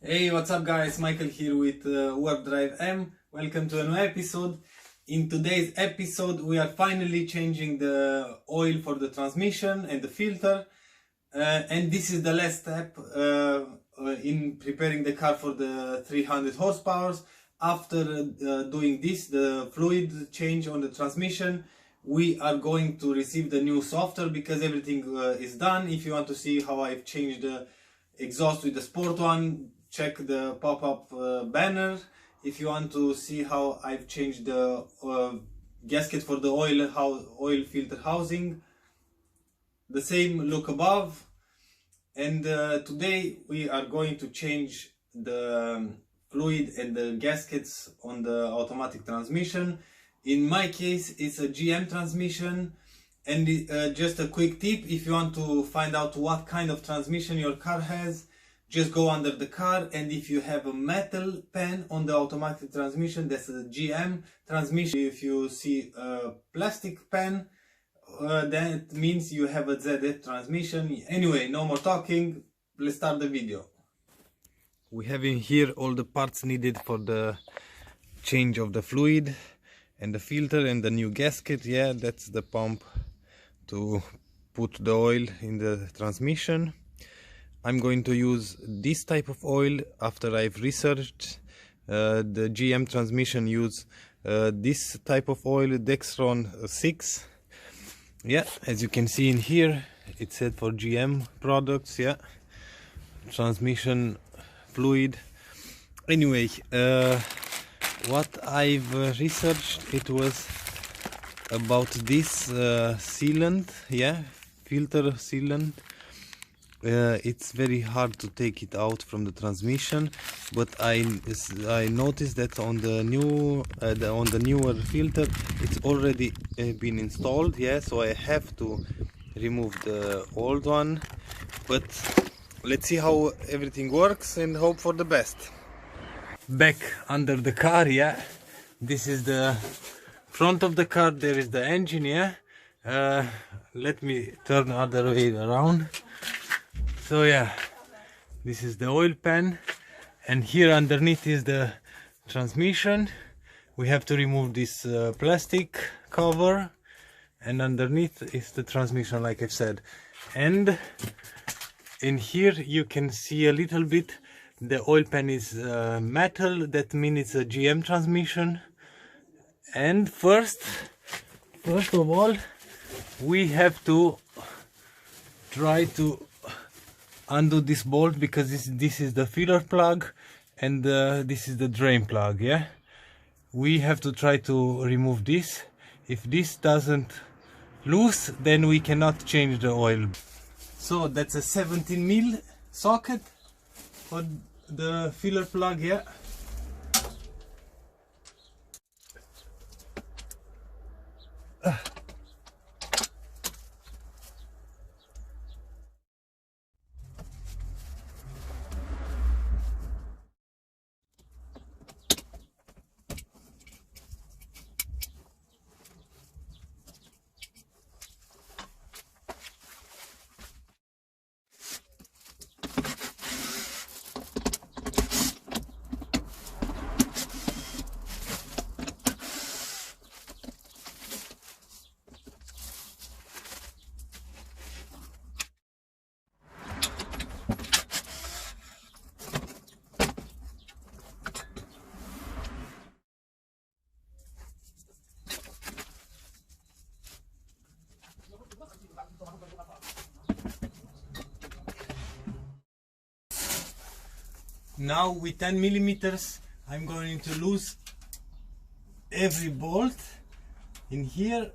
Hey, what's up guys? Michael here with WarpDriveM. Welcome to a new episode. In today's episode we are finally changing the oil for the transmission and the filter. And this is the last step in preparing the car for the 300 horsepower. After doing this, the fluid change on the transmission, we are going to receive the new software because everything is done. If you want to see how I've changed the exhaust with the sport one, check the pop-up banner. If you want to see how I've changed the gasket for the oil filter housing, the same look above. And today we are going to change the fluid and the gaskets on the automatic transmission. In my case it's a GM transmission. And just a quick tip, if you want to find out what kind of transmission your car has, just go under the car, and if you have a metal pen on the automatic transmission, that's a GM transmission. If you see a plastic pen, that means you have a ZF transmission. Anyway, no more talking, let's start the video. We have in here all the parts needed for the change of the fluid and the filter and the new gasket. Yeah, that's the pump to put the oil in the transmission. I'm going to use this type of oil after I've researched. The GM transmission use this type of oil, Dextron 6. Yeah, as you can see in here, it's said for GM products. Yeah, transmission fluid. Anyway, what I've researched, it was about this sealant, yeah, filter sealant. It's very hard to take it out from the transmission, but I noticed that on the newer filter it's already been installed. Yeah, so I have to remove the old one, but let's see how everything works and hope for the best. Back under the car, yeah, this is the front of the car. There is the engine. Yeah, let me turn the other way around. So yeah, this is the oil pan, and here underneath is the transmission. We have to remove this plastic cover, and underneath is the transmission, like I said. And in here you can see a little bit, the oil pan is metal, that means it's a GM transmission. And first of all, we have to try to undo this bolt, because this is the filler plug and this is the drain plug. Yeah, we have to try to remove this. If this doesn't loose, then we cannot change the oil. So that's a 17 mil socket for the filler plug. Yeah, now with 10 millimeters I'm going to lose every bolt in here.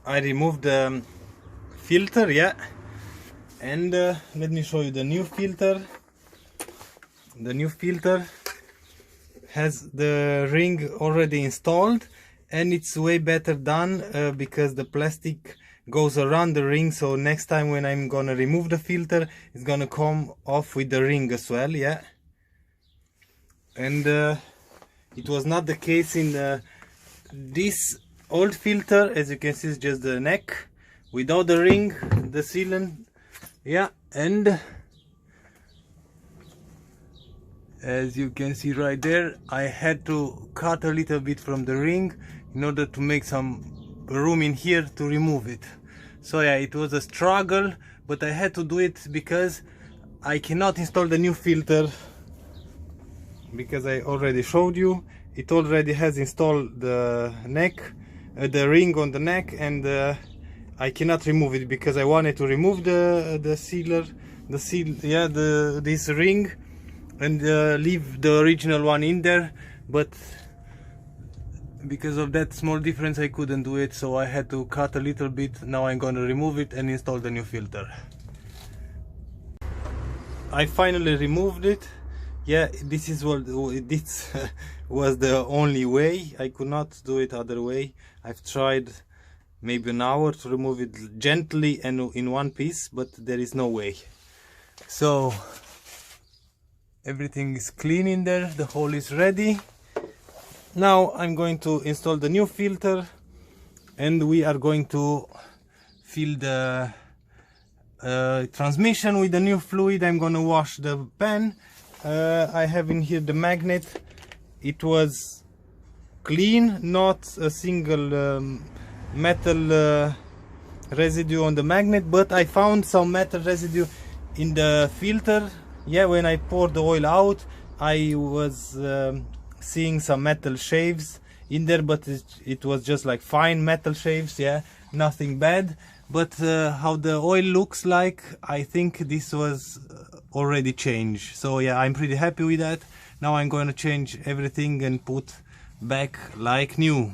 I removed the filter, yeah, and let me show you the new filter. The new filter has the ring already installed, and it's way better done because the plastic goes around the ring, so next time when I'm gonna remove the filter, it's gonna come off with the ring as well, yeah. And it was not the case in this old filter. As you can see, it's just the neck without the ring, the sealant, yeah. And as you can see right there, I had to cut a little bit from the ring in order to make some room in here to remove it. So yeah, it was a struggle, but I had to do it because I cannot install the new filter, because I already showed you it already has installed the neck, the ring on the neck, and I cannot remove it because I wanted to remove the sealer, the seal, yeah, this ring, and leave the original one in there, but because of that small difference I couldn't do it, so I had to cut a little bit. Now I'm gonna remove it and install the new filter. I finally removed it. Yeah, this is what this was the only way. I could not do it other way. I've tried maybe an hour to remove it gently and in one piece, but there is no way. So everything is clean in there, the hole is ready. Now I'm going to install the new filter, and we are going to fill the transmission with the new fluid. I'm gonna wash the pan. I have in here the magnet. It was clean, not a single metal residue on the magnet, but I found some metal residue in the filter. Yeah, when I poured the oil out, I was seeing some metal shaves in there, but it was just like fine metal shaves, yeah, nothing bad. But how the oil looks like, I think this was already changed. So yeah, I'm pretty happy with that. Now I'm going to change everything and put back like new.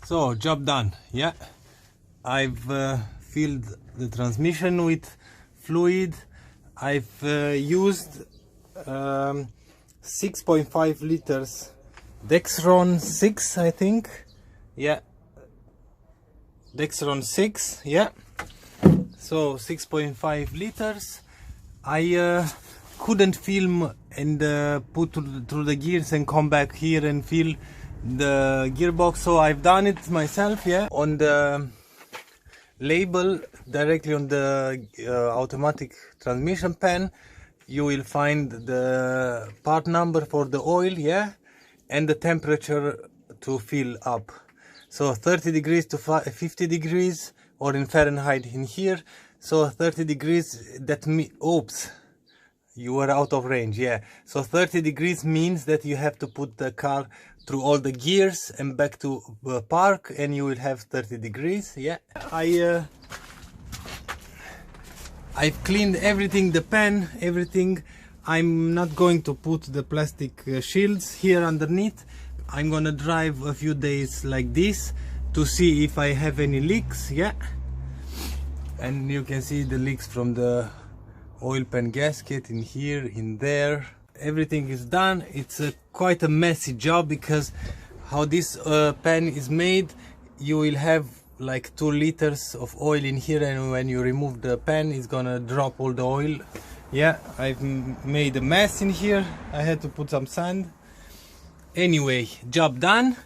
So job done. Yeah, I've filled the transmission with fluid. I've used 6.5 liters Dexron 6, I think. Yeah, Dexron 6. Yeah, so 6.5 liters. I couldn't film and put through the gears and come back here and fill the gearbox, so I've done it myself. Yeah, on the label directly on the automatic transmission pan, you will find the part number for the oil, yeah, and the temperature to fill up. So 30 degrees to 50 degrees, or in Fahrenheit in here. So 30 degrees, that oops, you were out of range, yeah. So 30 degrees means that you have to put the car through all the gears and back to park, and you will have 30 degrees, yeah. I've cleaned everything, the pan, everything. I'm not going to put the plastic shields here underneath. I'm gonna drive a few days like this to see if I have any leaks, yeah. And you can see the leaks from the oil pan gasket in here, in there. Everything is done. It's quite a messy job, because how this pan is made, you will have like 2 liters of oil in here, and when you remove the pan, it's gonna drop all the oil. Yeah, I've made a mess in here. I had to put some sand. Anyway, job done.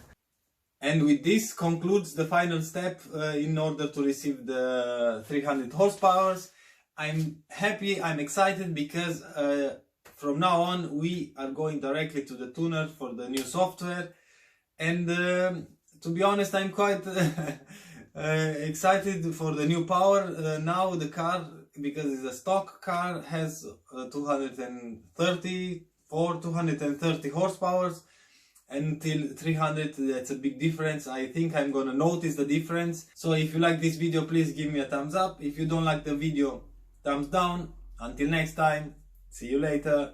And with this concludes the final step in order to receive the 300 horsepower. I'm happy, I'm excited, because from now on we are going directly to the tuner for the new software. And to be honest, I'm quite excited for the new power. Now the car, because it's a stock car, has 230 horsepower. Until 300, that's a big difference. I think I'm gonna notice the difference. So if you like this video, please give me a thumbs up. If you don't like the video, thumbs down. Until next time, see you later.